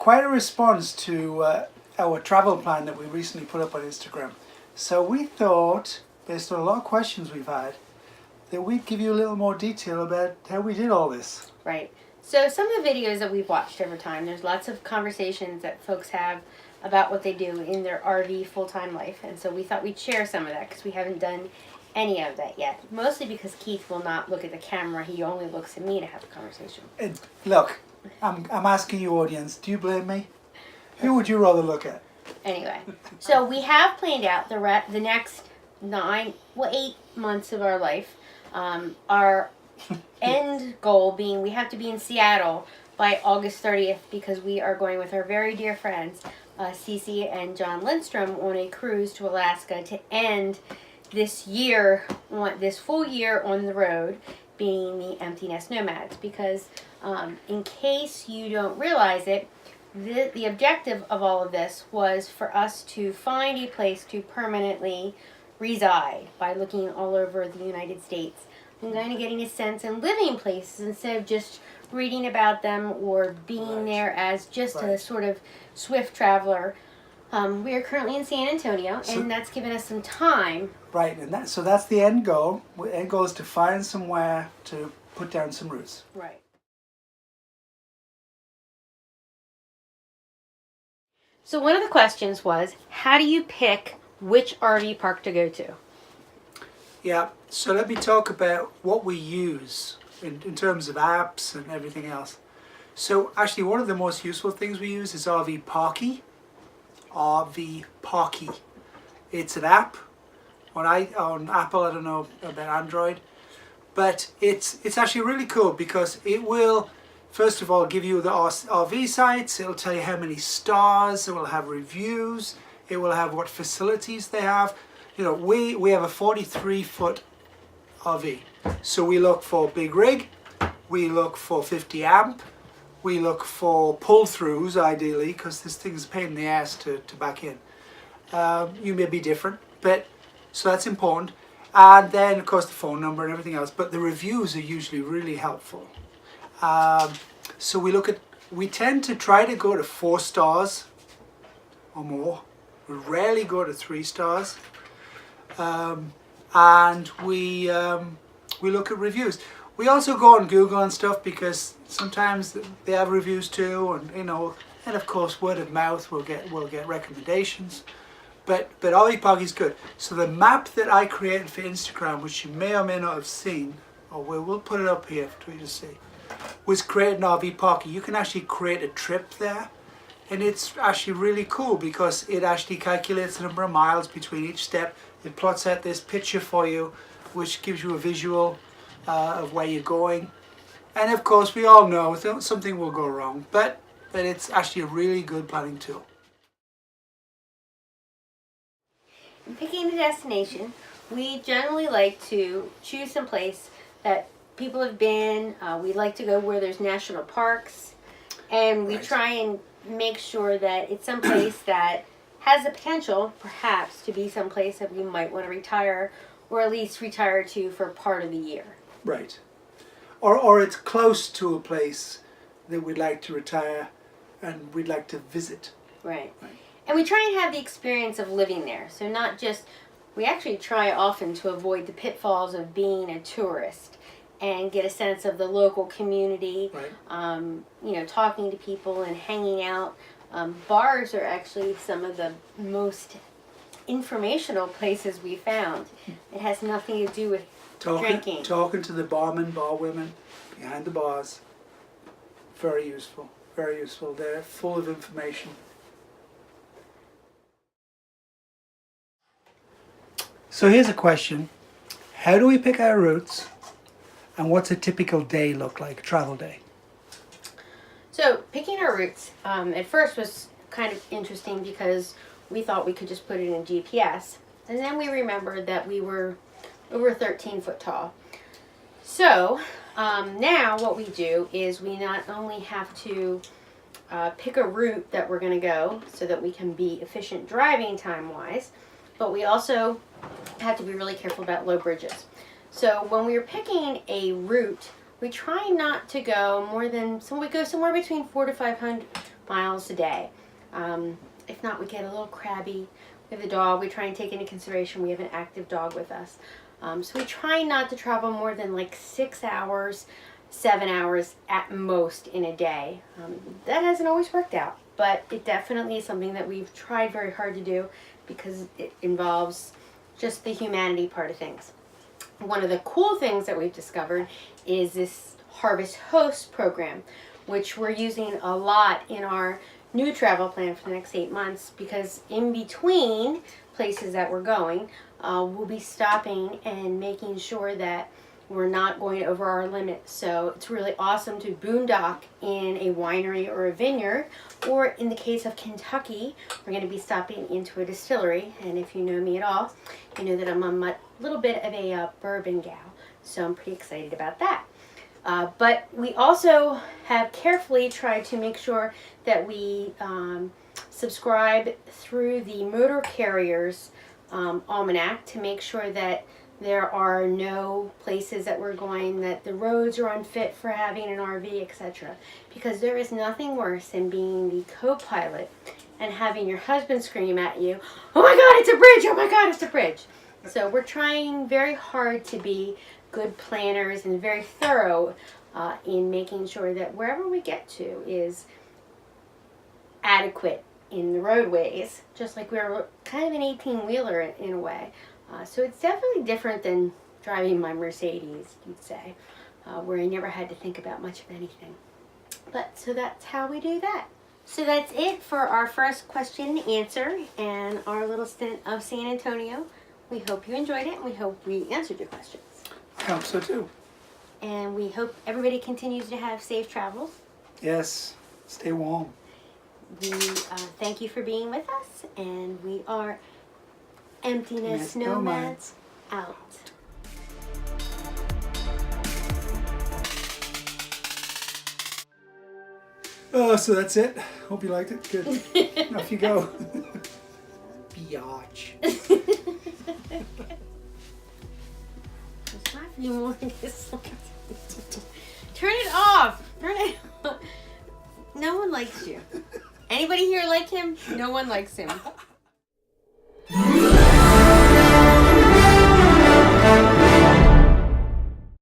quite a response to our travel plan that we recently put up on Instagram. So we thought, based on a lot of questions we've had, that we'd give you a little more detail about how we did all this. Right. So some of the videos that we've watched over time, there's lots of conversations that folks have about what they do in their RV full-time life. And so we thought we'd share some of that because we haven't done any of that yet. Mostly because Keith will not look at the camera. He only looks at me to have a conversation. And look, I'm asking you, audience, do you blame me? Who would you rather look at? Anyway, so we have planned out the next 8 months of our life. Our end goal being we have to be in Seattle by August 30th because we are going with our very dear friends, Cece and John Lindstrom, on a cruise to Alaska to end this year, this full year on the road, being the Empty Nest Nomads. Because in case you don't realize it, the objective of all of this was for us to find a place to permanently reside by looking all over the United States and kind of getting a sense and living places instead of just reading about them or being there as just a sort of swift traveler. We are currently in San Antonio, and that's given us some time. Right, and so that's the end goal. The end goal is to find somewhere to put down some roots. Right. So one of the questions was, how do you pick which RV park to go to? Yeah, so let me talk about what we use in terms of apps and everything else. So actually one of the most useful things we use is RV Parky. RV Parky. It's an app on Apple, I don't know about Android, but it's actually really cool because it will first of all give you the RV sites, it'll tell you how many stars, it will have reviews, it will have what facilities they have. You know, we have a 43-foot RV. So we look for big rig, we look for 50 amp, we look for pull-throughs ideally, because this thing's a pain in the ass to back in. You may be different, but so that's important. And then of course the phone number and everything else, but the reviews are usually really helpful. So we tend to try to go to 4 stars or more. We rarely go to 3 stars. And we look at reviews. We also go on Google and stuff because sometimes they have reviews too, and you know, and of course word of mouth we'll get recommendations. But RV Parky is good. So the map that I created for Instagram, which you may or may not have seen, or we'll put it up here for you to see, was created in RV Parky. You can actually create a trip there. And it's actually really cool because it actually calculates the number of miles between each step. It plots out this picture for you, which gives you a visual of where you're going. And of course, we all know something will go wrong, but it's actually a really good planning tool. In picking the destination, we generally like to choose some place that people have been. We like to go where there's national parks, and we try and make sure that it's someplace that has the potential, perhaps, to be someplace that we might want to retire, or at least retire to for part of the year. Right. Or it's close to a place that we'd like to retire and we'd like to visit. Right. And we try and have the experience of living there. So not just, we actually try often to avoid the pitfalls of being a tourist and get a sense of the local community, you know, talking to people and hanging out. Bars are actually some of the most informational places we found. It has nothing to do with drinking. Talking to the barmen, bar women behind the bars. Very useful, very useful. They're full of information. So here's a question. How do we pick our routes? And what's a typical day look like, travel day? So picking our routes at first was kind of interesting because we thought we could just put it in GPS. And then we remembered that we were over 13 foot tall. So now what we do is we not only have to pick a route that we're going to go so that we can be efficient driving time-wise, but we also have to be really careful about low bridges. So when we are picking a route, we try not to go more than, so we go somewhere between 400 miles a day. If not, we get a little crabby. We have a dog. We try and take into consideration we have an active dog with us. So we try not to travel more than like 6 hours, 7 hours at most in a day. That hasn't always worked out, but it definitely is something that we've tried very hard to do because it involves just the humanity part of things. One of the cool things that we've discovered is this Harvest Host program, which we're using a lot in our new travel plan for the next 8 months, because in between places that we're going, we'll be stopping and making sure that we're not going over our limit. So it's really awesome to boondock in a winery or a vineyard, or in the case of Kentucky, we're going to be stopping into a distillery. And if you know me at all, you know that I'm a little bit of a bourbon gal, so I'm pretty excited about that. But we also have carefully tried to make sure that we subscribe through the motor carrier's almanac to make sure that there are no places that we're going that the roads are unfit for having an RV, etc. Because there is nothing worse than being the co-pilot and having your husband scream at you, "Oh my God, it's a bridge! Oh my God, it's a bridge!" So we're trying very hard to be good planners and very thorough in making sure that wherever we get to is adequate in the roadways, just like we're kind of an 18-wheeler in a way. So it's definitely different than driving my Mercedes, you'd say, where I never had to think about much of anything. But so that's how we do that. So that's it for our first question and answer and our little stint of San Antonio. We hope you enjoyed it, and we hope we answered your questions. I hope so too. And we hope everybody continues to have safe travels. Yes, stay warm. We thank you for being with us, and we are Emptiness Nomads out. Oh, so that's it. Hope you liked it. Good. Off you go. Biatch. It's not anymore. Turn it off. Turn it off. No one likes you. Anybody here like him? No one likes him.